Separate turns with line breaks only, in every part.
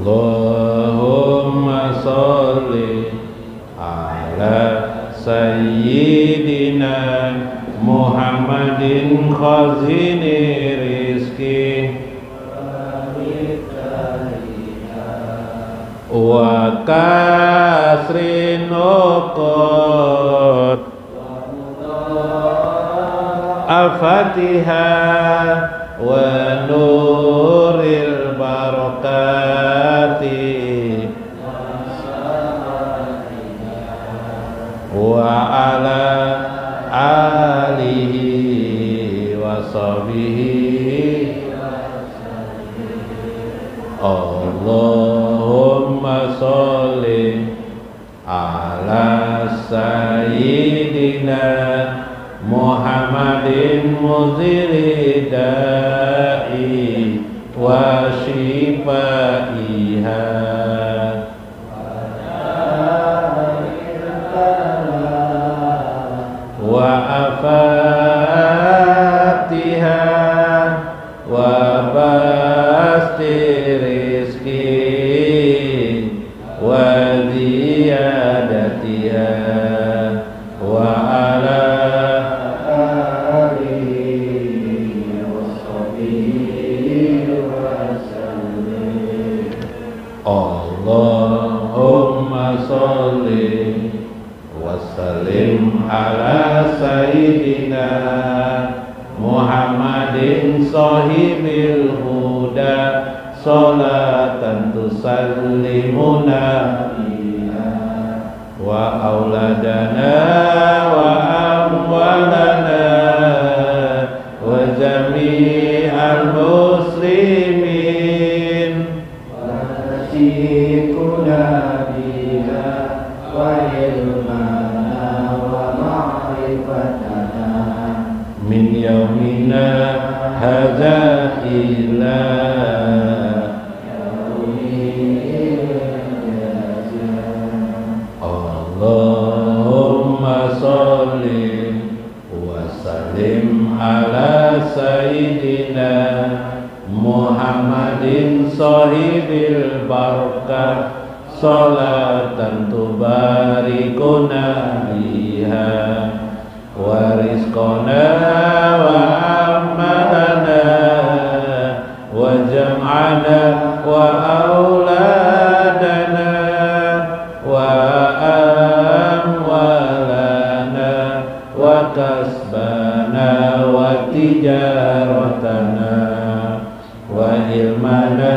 Allahumma sholli ala sayyidina Muhammadin khazini rizki wa kasri nuqut al-Fatiha wa nuril barakati wa ala alihi wa sahbihi Allahumma sholli ala sayyidina Muhammadin muzili da'i wa shifaiha wa afatiha wa basti rizki wa ziyadatiha wa ala alihi wa sahbihi wa sallim. Allahumma sholli wa sallim ala sayyidina Muhammadin sahibil huda sholatan tusallimuna biha wa auladana wa amwalana wa jami'al muslimin wa nasiquna biha wa ilmana wa ma'rifatana min yaumina hadza ila Allahumma sholli wa sallim ala sayyidina Muhammadin sahibil barakah sholatan tubarikuna biha wa rizqana wa amalana wa jam'ana wa auladana wa amwalana wa kasbana wa tijaratana wa ilmana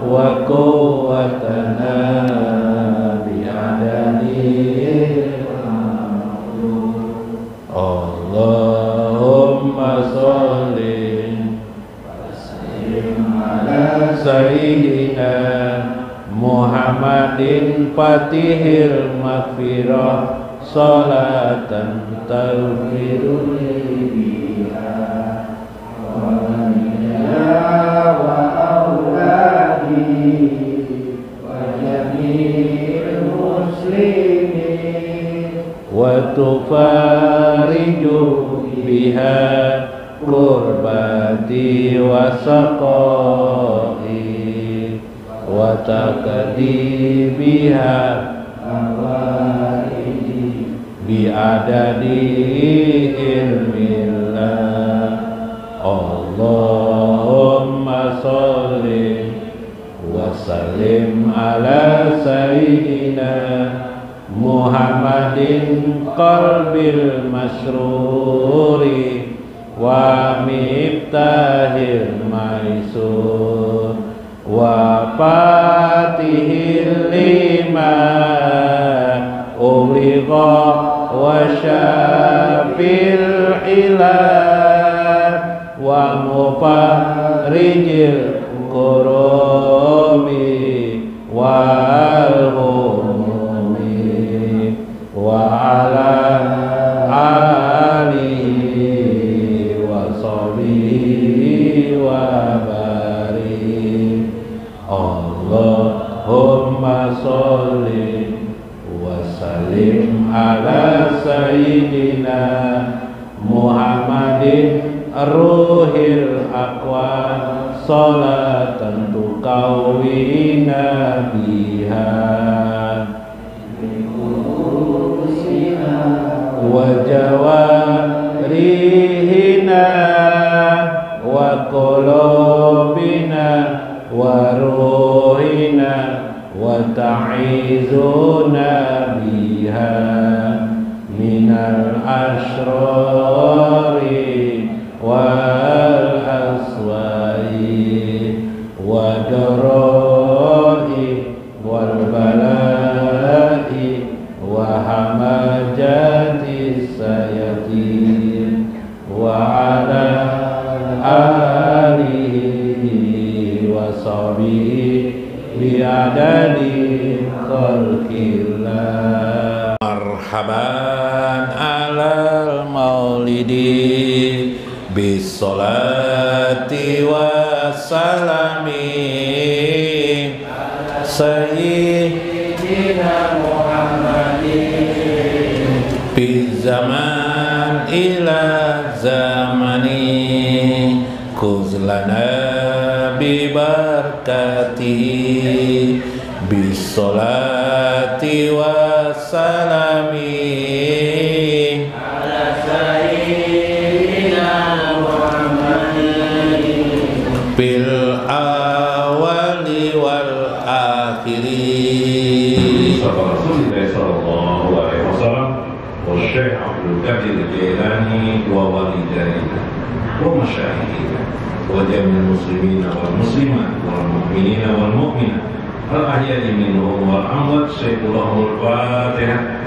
wa quwwatana bi'adani Allahumma sholli wa sallim ala sayyidina Muhammadin fatihil maghfirah sholatan taghfiruni biha wa auladi wa jami'il muslimin wa tufariju biha kurbati wa saqai wa taqdi biha awaidi bi adadi ilmillah Allahumma sholli wa sallim ala sayyidina Muhammadin qalbil masruri wa miftahil maisur wa fatihil lima uligha wa syafil ilah wa mufarijil kurubi wal humumi wa ala alihi wa sahbihi wa barik Allahumma sholli wa sallim ala sayyidina Muhammadin ruhil aqwan salatan tuqawwina biha wa jawarihina wa qulubina wa ruhina wa ta'izuna biha minal ashrari wal aswai wa darai wal balai wa hamajati sayatin wa ala alihi wa sahbihi bi'adadi khalqillah. Marhaban alal maulidi bisolati wassalami sayyidina Muhammadin bi zaman ila zamani kuzlana bi barakati bisolati wassalami ala sayyidina Muhammadin bil awali wal akhiri. Rasulullah sallallahu alaihi wasallam wa Syekh Abdul Qadir Jailani wa walidayna wa masyayikhina wa jami'il muslimina wal muslimat wal mu'minina wal mu'minat al-ahya'i minhum wal amwat. Syaikhul Fatihah.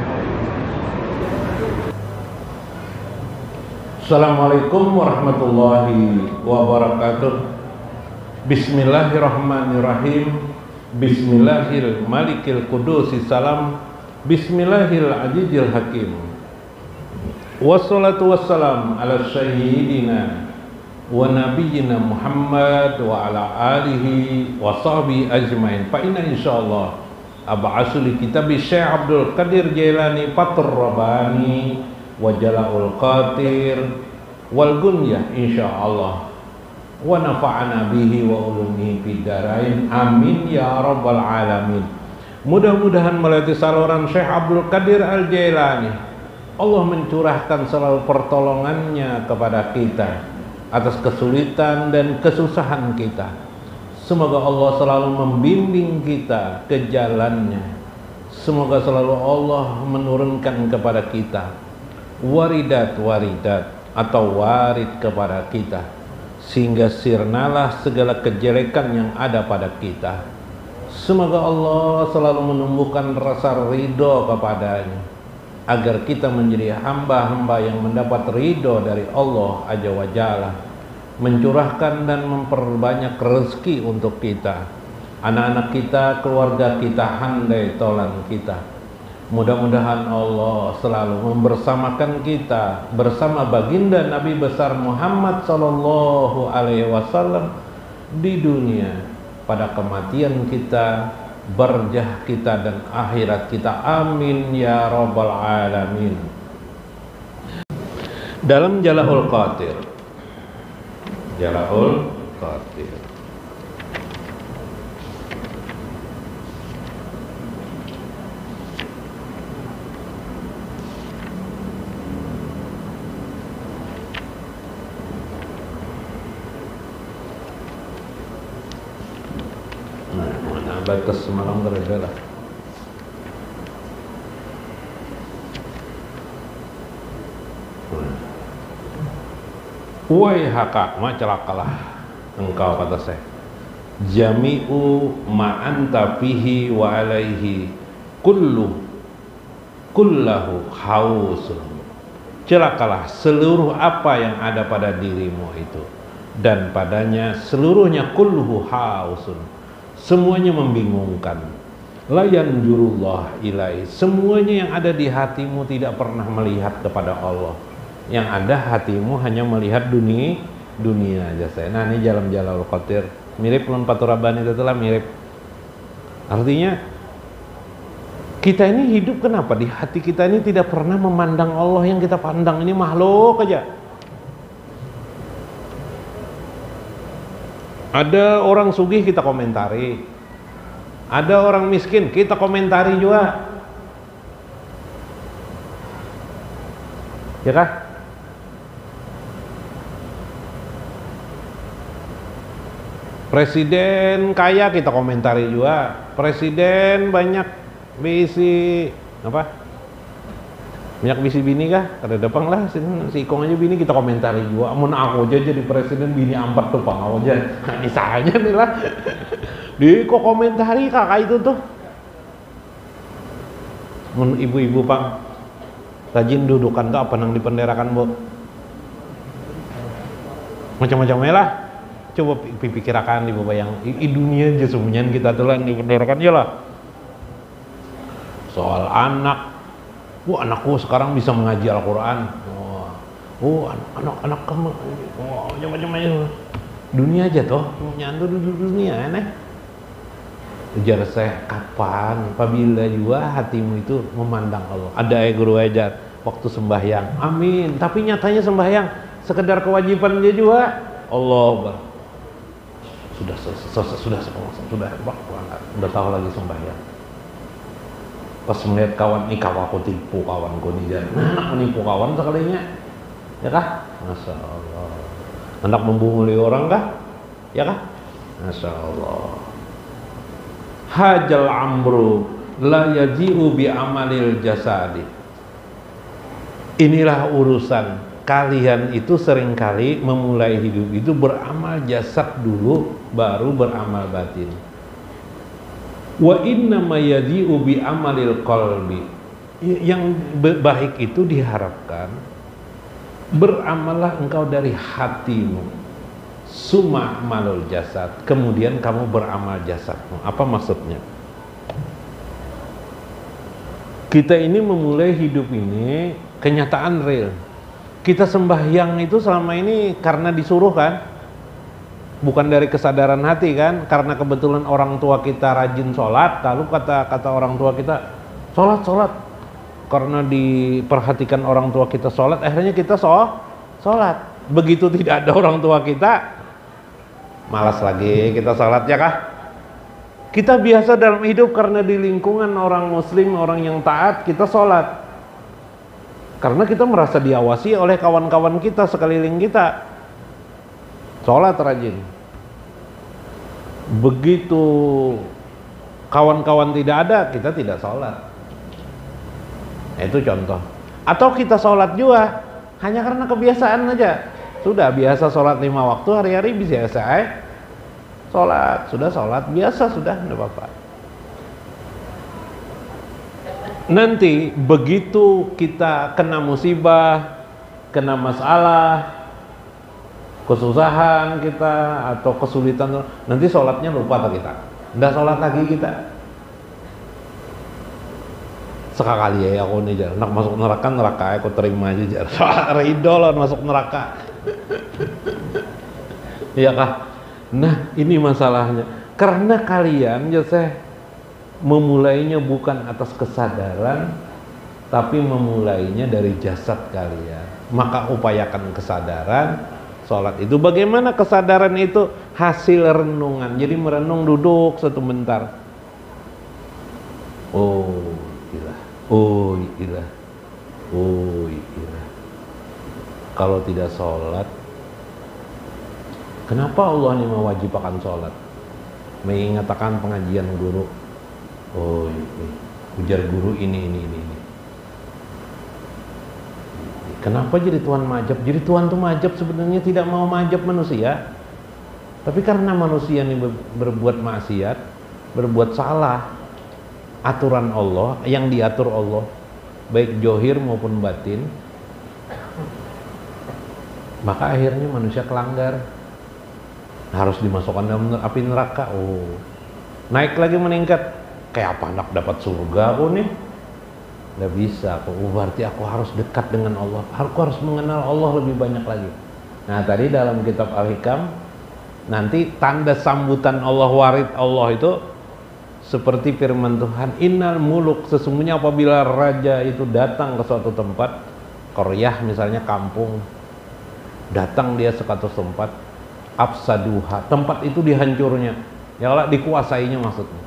Assalamualaikum warahmatullahi wabarakatuh. Bismillahirrahmanirrahim. Bismillahil malikil qudusis salam. Bismillahil azizil hakim. Wassalatu wassalam ala sayyidina wa nabiyyina Muhammad wa ala alihi wa sahbihi ajmain. Fa inna insyaallah ab'asu li kitabi Syekh Abdul Qadir Jailani Fathur Rabbani wa Jala'ul Qadir wal Gunyah insyaallah wa nafa'ana bihi wa ulumihi fid dharain amin ya rabbal alamin. Mudah-mudahan melalui saluran Syekh Abdul Qadir Al Jailani Allah mencurahkan selalu pertolongannya kepada kita atas kesulitan dan kesusahan kita. Semoga Allah selalu membimbing kita ke jalannya. Semoga selalu Allah menurunkan kepada kita waridat atau warid kepada kita, sehingga sirnalah segala kejelekan yang ada pada kita. Semoga Allah selalu menumbuhkan rasa ridho kepadanya, agar kita menjadi hamba-hamba yang mendapat ridho dari Allah Azza wa Jalla, mencurahkan dan memperbanyak rezeki untuk kita, anak-anak kita, keluarga kita, handai tolan kita. Mudah-mudahan Allah selalu membersamakan kita bersama baginda Nabi besar Muhammad sallallahu alaihi wasallam di dunia, pada kematian kita, barjah kita dan akhirat kita. Amin ya rabbal alamin. Dalam Jala'ul Qadir, Jala'ul Qadir, batas semalam berada lah. Wai haka, celakalah engkau, kata saya. Jami'u ma'anta fihi wa alaihi kullahu hausun. Celakalah seluruh apa yang ada pada dirimu itu, dan padanya seluruhnya kulluhu hausun, semuanya membingungkan. Layan jurullah ilai, semuanya yang ada di hatimu tidak pernah melihat kepada Allah. Yang ada hatimu hanya melihat dunia aja saya. Nah, ini Jala'ul Qadir mirip Nun Fathur Rabbani, itu telah mirip. Artinya kita ini hidup, kenapa di hati kita ini tidak pernah memandang Allah yang kita pandang ini makhluk aja. Ada orang sugih kita komentari, ada orang miskin kita komentari juga, ya kah? Presiden kaya kita komentari juga, presiden banyak bisi apa? Banyak bisi bini kah? Kada depang lah, si Ikong aja bini kita komentari juga. Amun aku aja jadi presiden bini 4 tuh pang aja. Nah, misalnya nih lah. Di kok komentari kakak itu tuh. Mun ibu-ibu pang rajin dudukan tuh apa nang dipenderakan bu? Macam-macam lah. Coba pikirakan ibu bayang. I dunia aja semuanya kita tuh lah dipenderakan ya lah. Soal anak. Wah, anakku sekarang bisa mengaji Al-Quran. Anak kamu, macam-macam. Dunia aja toh, nyandu dunia, aneh. Ujar saya, kapan, apabila juga hatimu itu memandang Allah. Ada guru ajar waktu sembahyang, amin. Tapi nyatanya sembahyang sekedar kewajiban dia juga. Allah, sudah tahu lagi sembahyang. Pas melihat kawan nih, aku tipu kawanku nih, anak menipu kawan sekalinya, ya kah? Masya Allah. Anak membunguli orang kah? Ya kah? Masya Allah. Hajal amru la yaji'u bi amalil jasadi. Inilah urusan kalian itu seringkali memulai hidup itu beramal jasad dulu, baru beramal batin. Wa inna ma yaji'u bi amalil qalbi. Yang baik itu diharapkan beramallah engkau dari hatimu, summa amalul jasad, kemudian kamu beramal jasadmu. Apa maksudnya? Kita ini memulai hidup ini kenyataan real. Kita sembahyang itu selama ini karena disuruh kan, bukan dari kesadaran hati kan, karena kebetulan orang tua kita rajin sholat, lalu kata orang tua kita sholat, karena diperhatikan orang tua kita sholat, akhirnya kita sholat. Begitu tidak ada orang tua kita, malas lagi kita sholat, ya kah? Kita biasa dalam hidup karena di lingkungan orang muslim, orang yang taat, kita sholat karena kita merasa diawasi oleh kawan-kawan kita sekeliling kita. Sholat rajin. Begitu kawan-kawan tidak ada, kita tidak sholat. Itu contoh. Atau kita sholat juga hanya karena kebiasaan aja. Sudah biasa sholat 5 waktu, hari-hari bisa sholat. Sudah sholat biasa, sudah tidak apa-apa. Nanti begitu kita kena musibah, kena masalah, kesusahan kita atau kesulitan, nanti sholatnya lupa tak kita, nggak sholat lagi kita. Sekali ya aku nih jar, nak masuk neraka aku terima aja jar. Ridho lah masuk neraka. Iya kah? Nah ini masalahnya, karena kalian ya saya memulainya bukan atas kesadaran, tapi memulainya dari jasad kalian. Maka upayakan kesadaran. Sholat itu bagaimana kesadaran itu? Hasil renungan. Jadi merenung, duduk sebentar. Oh ilah, oh ilah, oh ilah. Kalau tidak sholat, kenapa Allah ini mewajibkan sholat? Mengatakan pengajian guru. Oh ini, ujar guru ini. Kenapa jadi Tuhan majab? Jadi Tuhan tuh majab sebenarnya tidak mau majab manusia. Tapi karena manusia ini berbuat maksiat, berbuat salah aturan Allah, yang diatur Allah, baik johir maupun batin, maka akhirnya manusia kelanggar. Harus dimasukkan dalam api neraka. Oh, naik lagi meningkat. Kayak apa anak dapat surga aku nih? Nggak bisa, berarti aku harus dekat dengan Allah, aku harus mengenal Allah lebih banyak lagi. Nah tadi dalam kitab Al-Hikam, nanti tanda sambutan Allah, warid Allah itu seperti firman Tuhan, innal muluk, sesungguhnya apabila raja itu datang ke suatu tempat, qaryah misalnya kampung, datang dia ke suatu tempat, afsaduha, tempat itu dihancurnya, ya Allah, dikuasainya maksudnya.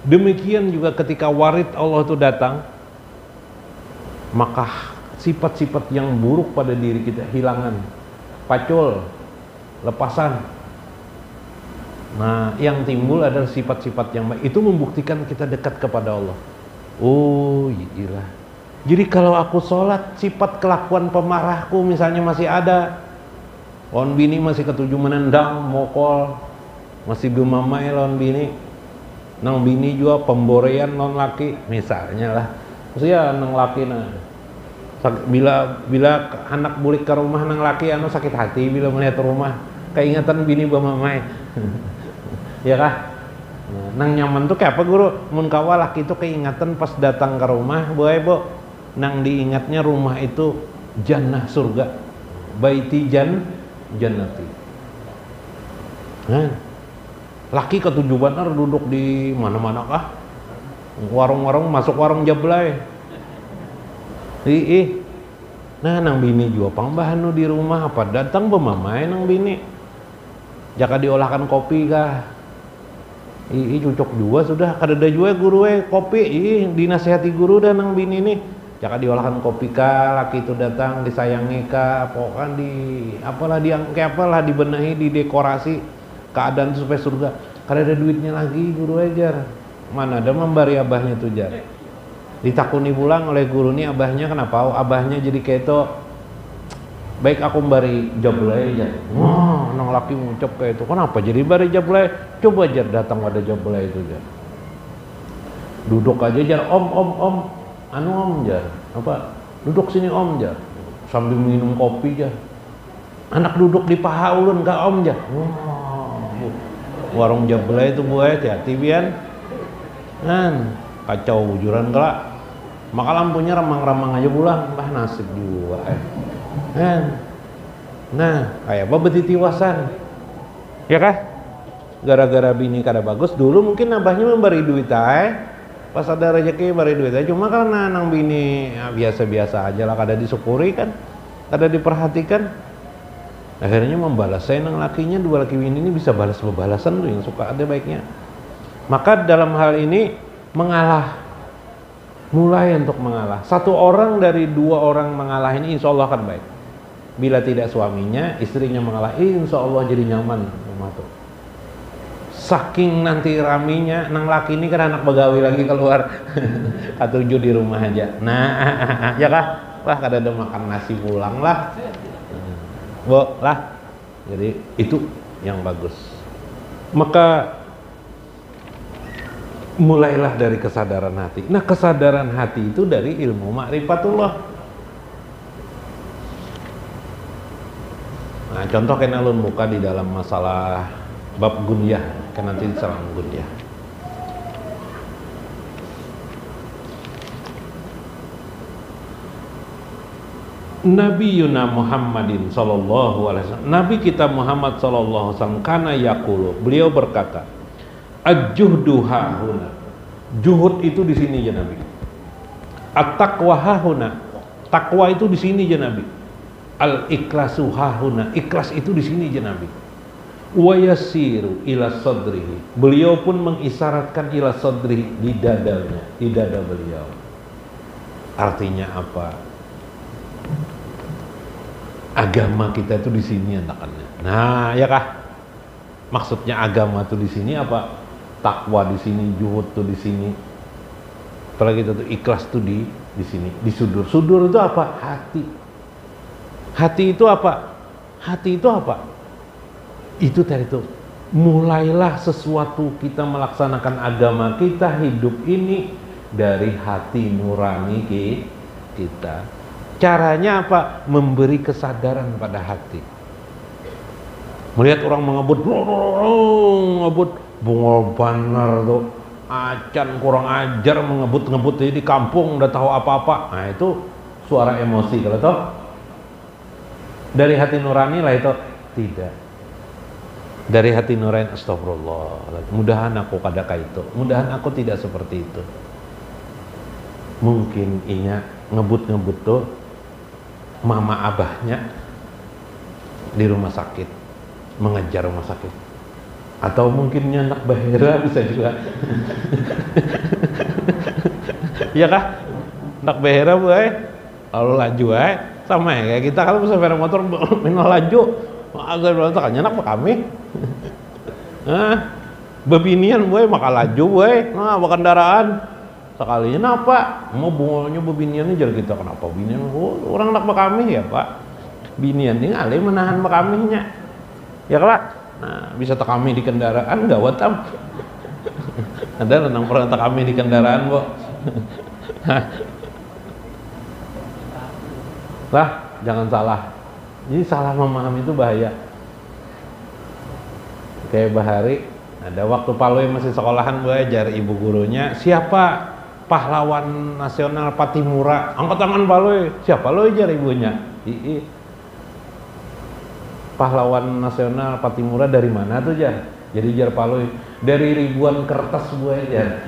Demikian juga ketika warid Allah itu datang, maka sifat-sifat yang buruk pada diri kita hilangan, pacul, lepasan. Nah, yang timbul adalah sifat-sifat yang baik. Itu membuktikan kita dekat kepada Allah. Oh iya. Jadi kalau aku sholat, sifat kelakuan pemarahku misalnya masih ada, lawan bini masih ketujuh menendang, mokol, masih gemamai lawan bini, nang bini juga pemborean non laki misalnya lah. Maksudnya nang laki nah, bila anak bulik ke rumah nang laki anu sakit hati bila melihat rumah, keingatan bini bamamai. Ya kah? Nah, nang nyaman tuh kayak apa guru? Mun kawa laki itu keingatan pas datang ke rumah, bo, nang diingatnya rumah itu jannah surga, baiti jannati. Nah, laki ketujuh benar duduk di mana-mana kah? Warung-warung, masuk warung jablay. Nah, nang bini juga pangbahan nu di rumah apa datang bemamai nang bini. Jaka diolahkan kopi kah? Cocok juga sudah kadada juga guru kopi dinasihati guru dan nang bini nih. Jaka diolahkan kopi kah, laki itu datang disayangi kah, pokoknya di apalah apalah dibenahi, didekorasi keadaan supaya surga. Kadada duitnya lagi guru ajar. Mana ada membari abahnya tuh jar. Ditakuni pulang oleh guru nih abahnya, kenapa? Abahnya jadi keto. Baik aku bari jablay aja. Wah, nang laki ngucap kayak itu. Kenapa jadi bari jablay? Coba jar datang pada jablay itu jar. Duduk aja jar, om. Anu om jar. Apa? Duduk sini om jar. Sambil minum kopi jar. Anak duduk di paha ulun ka om jar. Wah, warung jablay itu buat hati-hati bian. Nan, kacau bujuran kelak. Maka lampunya remang-remang aja pulang. Bah nasib juga Nah, kayak apa betitiwasan, ya kah? Gara-gara bini kada bagus, dulu mungkin abahnya memberi duit pas ada rezeki beri duit cuma karena nang bini ya, biasa-biasa aja lah, kada disyukuri kan, kada diperhatikan, akhirnya membalas saya nang lakinya. Dua laki bini ini bisa balas bebalasan tuh yang suka ada baiknya. Maka dalam hal ini mengalah, mulai untuk mengalah. Satu orang dari dua orang mengalah ini insya Allah akan baik. Bila tidak suaminya, istrinya mengalah, insya Allah jadi nyaman rumah tuh. Saking nanti raminya, nang laki ini kan anak begawi lagi keluar, katujuh di rumah aja. Nah, ya kah? Wah, kada ada makan nasi pulang lah. Bo lah. Jadi itu yang bagus. Maka mulailah dari kesadaran hati. Nah, kesadaran hati itu dari ilmu ma'rifatullah. Nah, contoh kena alun muka di dalam masalah bab gunyah, kan nanti diserang gunyah. Nabi Yuna Muhammadin sallallahu alaihi wasallam, Nabi kita Muhammad sallallahu alaihi wasallam, kana yaqulu, beliau berkata, Al-juhdu hahuna. Juhud itu di sini ya Nabi. At-taqwa hahuna. Takwa itu di sini ya Nabi. Al-ikhlasu hahuna. Ikhlas itu di sini ya Nabi. Wa yasiru ila sadrihi. Beliau pun mengisyaratkan ila sadrihi, di dadanya, di dada beliau. Artinya apa? Agama kita itu di sini anak-anak. Nah, ya kah? Maksudnya agama itu di sini apa? Takwa di sini, juhud tuh di sini. Apalagi itu ikhlas tuh di sini, di sudur. Sudur itu apa? Hati. Hati itu apa? Hati itu apa? Itu tadi itu. Mulailah sesuatu kita melaksanakan agama kita, hidup ini dari hati nurani kita. Caranya apa? Memberi kesadaran pada hati. Melihat orang mengebut, bungol banar tuh, acan kurang ajar mengebut-ngebut di kampung, udah tahu apa-apa. Nah itu suara emosi kalau toh. Dari hati nurani lah itu tidak. Dari hati nurani, astagfirullah, mudahan aku kada itu, mudahan aku tidak seperti itu. Mungkin inya ngebut-ngebut tuh mama abahnya di rumah sakit. mengejar rumah sakit. Atau mungkin nyanak bahera bisa juga. Iya kah? Nak bahera boy, lalu laju sama ya kayak kita kalau sepeda motor minal laju, agak berontak nyanak pak kami. Bebinian boy maka laju boy, kendaraan. Sekalinya apa? Mau bungolnya bebiniannya jadi kita kenapa binian? Orang nak pak kami ya pak. Binian ini alih menahan pak kaminya. Ya Pak. Nah, bisa tak kami di kendaraan enggak watam. Ada renang pernah tak kami di kendaraan, Bu. Lah, jangan salah. Jadi salah memahami itu bahaya. Kayak Bahari, ada waktu Paloi masih sekolahan belajar ibu gurunya, siapa pahlawan nasional Patimura? Angkat tangan Paloi. Siapa lo jar ibunya? Pahlawan nasional Patimura dari mana tuh jar? Jadi jar Paloi dari ribuan kertas gue jar.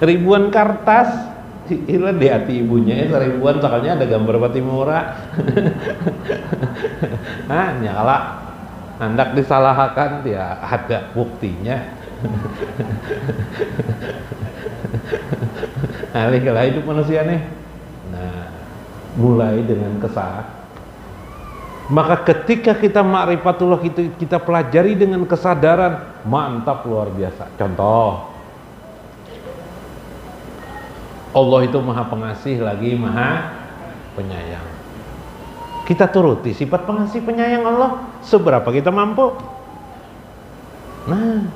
Ribuan kertas, ila di hati ibunya seribuan soalnya ada gambar Patimura. Nah nyala, hendak disalahkan ya ada buktinya. Alih kalau hidup manusia nih. Nah mulai dengan kesah. Maka ketika kita ma'rifatullah kita pelajari dengan kesadaran, mantap luar biasa. Contoh, Allah itu maha pengasih lagi maha penyayang. Kita turuti sifat pengasih penyayang Allah seberapa kita mampu. Nah,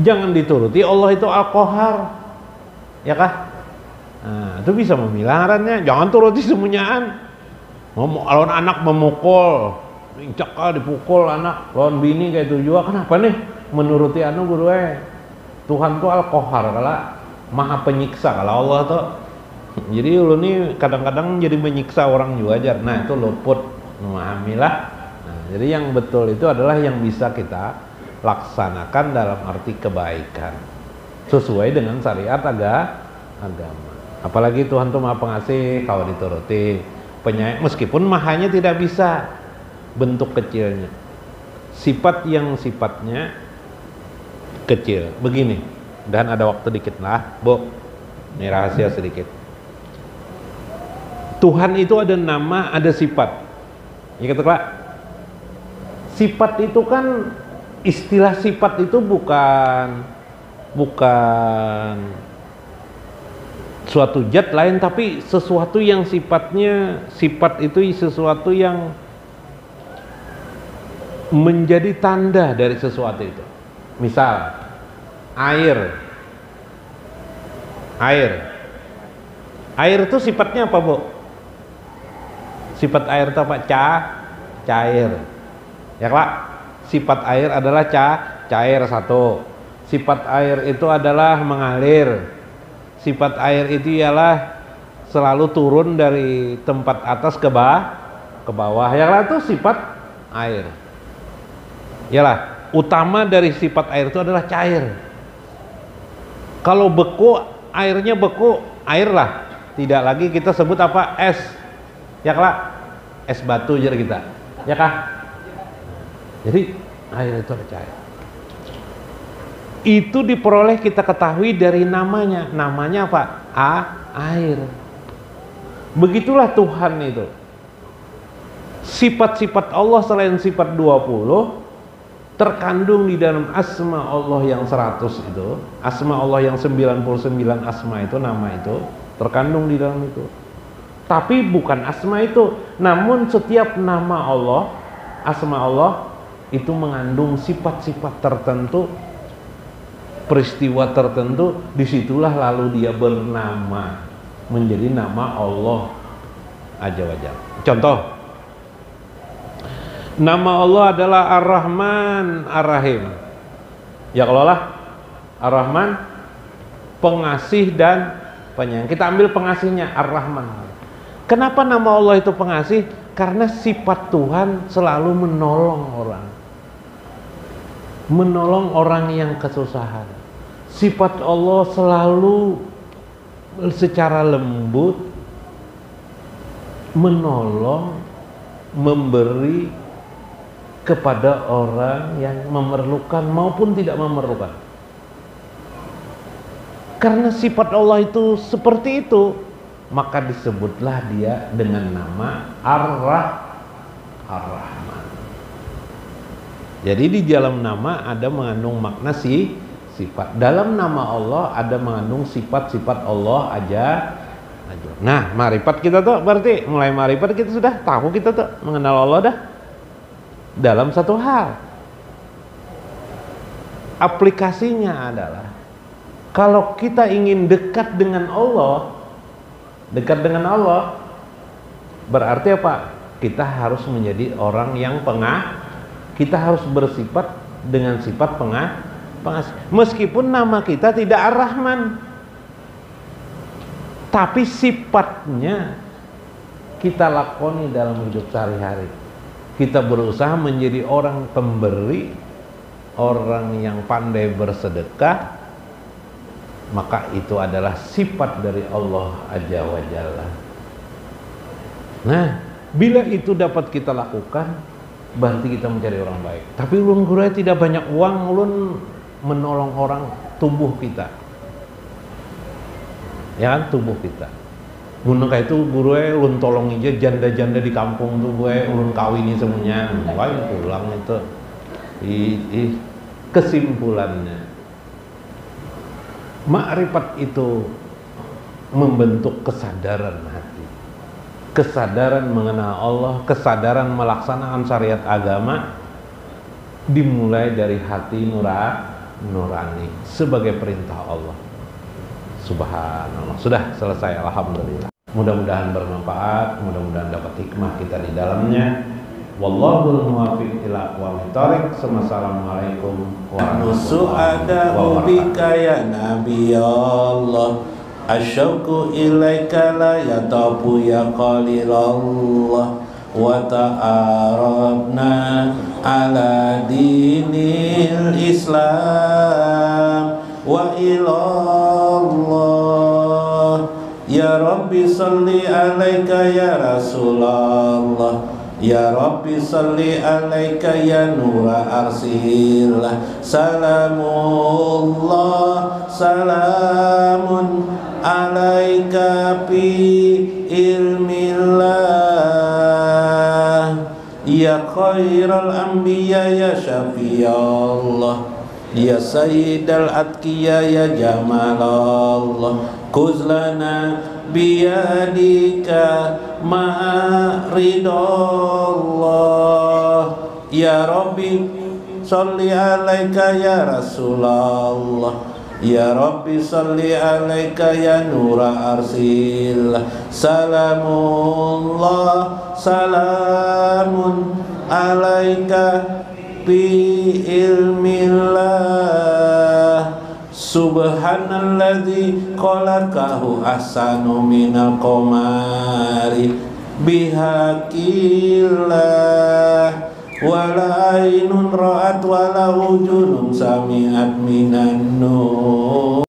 jangan dituruti Allah itu Al-Qahar, ya kah? Nah, itu bisa memilarannya. Jangan turuti semuanyaan. Lawan anak memukul, cekal dipukul anak, lawan bini kayak itu juga. Kenapa nih? Menuruti anu guru Tuhan tuh Al-Qahar, kala maha penyiksa kalau Allah tuh. Jadi lu nih kadang-kadang jadi menyiksa orang juga aja. Nah itu luput memahamilah. Nah, jadi yang betul itu adalah yang bisa kita laksanakan dalam arti kebaikan sesuai dengan syariat agama. Apalagi Tuhan tuh maha pengasih kalau dituruti. Penyayang, meskipun mahanya tidak bisa bentuk kecilnya, sifat yang sifatnya kecil begini. Dan ada waktu dikit lah, Bu, ini rahasia sedikit. Tuhan itu ada nama, ada sifat. Ya kata Pak, sifat itu kan istilah sifat itu bukan suatu zat lain, tapi sesuatu yang sifatnya, sifat itu sesuatu yang menjadi tanda dari sesuatu itu. Misal air itu sifatnya apa Bu? Sifat air itu apa? Cair, ya Pak. Sifat air adalah cair satu. Sifat air itu adalah mengalir. Sifat air itu ialah selalu turun dari tempat atas ke bawah. Yang itu sifat air. Yalah, utama dari sifat air itu adalah cair. Kalau beku, airnya beku, air lah. Tidak lagi kita sebut apa? Es. Ya kah? Es batu jadi kita. Ya kah? Jadi air itu ada cair. Itu diperoleh kita ketahui dari namanya. Namanya apa? Air. Begitulah Tuhan itu. Sifat-sifat Allah selain sifat 20 terkandung di dalam asma Allah yang 100 itu. Asma Allah yang 99 asma itu, nama itu terkandung di dalam itu. Tapi bukan asma itu, namun setiap nama Allah, asma Allah itu mengandung sifat-sifat tertentu, peristiwa tertentu. Disitulah lalu dia bernama, menjadi nama Allah Azza wa Jalla. Contoh, nama Allah adalah Ar-Rahman Ar-Rahim. Ya kalau lah Ar-Rahman, pengasih dan penyayang. Kita ambil pengasihnya Ar-Rahman. Kenapa nama Allah itu pengasih? Karena sifat Tuhan selalu menolong orang. Menolong orang yang kesusahan. Sifat Allah selalu secara lembut menolong memberi kepada orang yang memerlukan maupun tidak memerlukan. Karena sifat Allah itu seperti itu, maka disebutlah dia dengan nama Ar-Rahman. Jadi di dalam nama ada mengandung makna sifat. Dalam nama Allah ada mengandung sifat-sifat Allah aja. Nah, marifat kita tuh berarti mulai marifat kita sudah tahu, kita tuh mengenal Allah dah dalam satu hal. Aplikasinya adalah kalau kita ingin dekat dengan Allah, berarti apa? Kita harus menjadi orang yang kita harus bersifat dengan sifat pengasih. Meskipun nama kita tidak Ar-Rahman, tapi sifatnya kita lakoni dalam hidup sehari-hari. Kita berusaha menjadi orang pemberi, orang yang pandai bersedekah, maka itu adalah sifat dari Allah Azza wa Jalla. Nah, bila itu dapat kita lakukan, berarti kita menjadi orang baik. Tapi ulun gurau tidak banyak uang, ulun menolong orang, tubuh kita. Ya kan, tubuh kita. Mun kayak itu gurau ulun tolong aja janda-janda di kampung tuh gue ulun kawini semuanya. Wah, pulang itu. Kesimpulannya, makrifat itu membentuk kesadaran hati, kesadaran mengenal Allah, kesadaran melaksanakan syariat agama, dimulai dari hati nurani sebagai perintah Allah. Subhanallah. Sudah selesai, alhamdulillah. Mudah-mudahan bermanfaat, mudah-mudahan dapat hikmah kita di dalamnya. Wallahul muwaffiq ila aqwamit thoriq. Assalamualaikum warahmatullahi wabarakatuh.
Ya Nabi Allah, asyauqu ilaika la yatabu ya qalilallah, wa ta'arabna ala dinil Islam wa ilallah. Ya Rabbi salli alaika ya Rasulullah, ya Rabbi salli alaika ya nura arsillah. Salamullah, salamun alaika fi ilmillah. Ya khairal anbiya ya syafi'allah, ya sayyidal atqiya ya jamalallah. Kuzlana biyadika ma'ridallah. Ya Rabbi salli alaika ya Rasulullah, ya Rabbi salli alaika ya nura arsillah. Salamullah, salamun alaika bi ilmillah. Subhanalladzi khalaqahu ahsanu minal qamari bihaqillah. Wala ainun ra'at wala ujunun sami'at minan nur.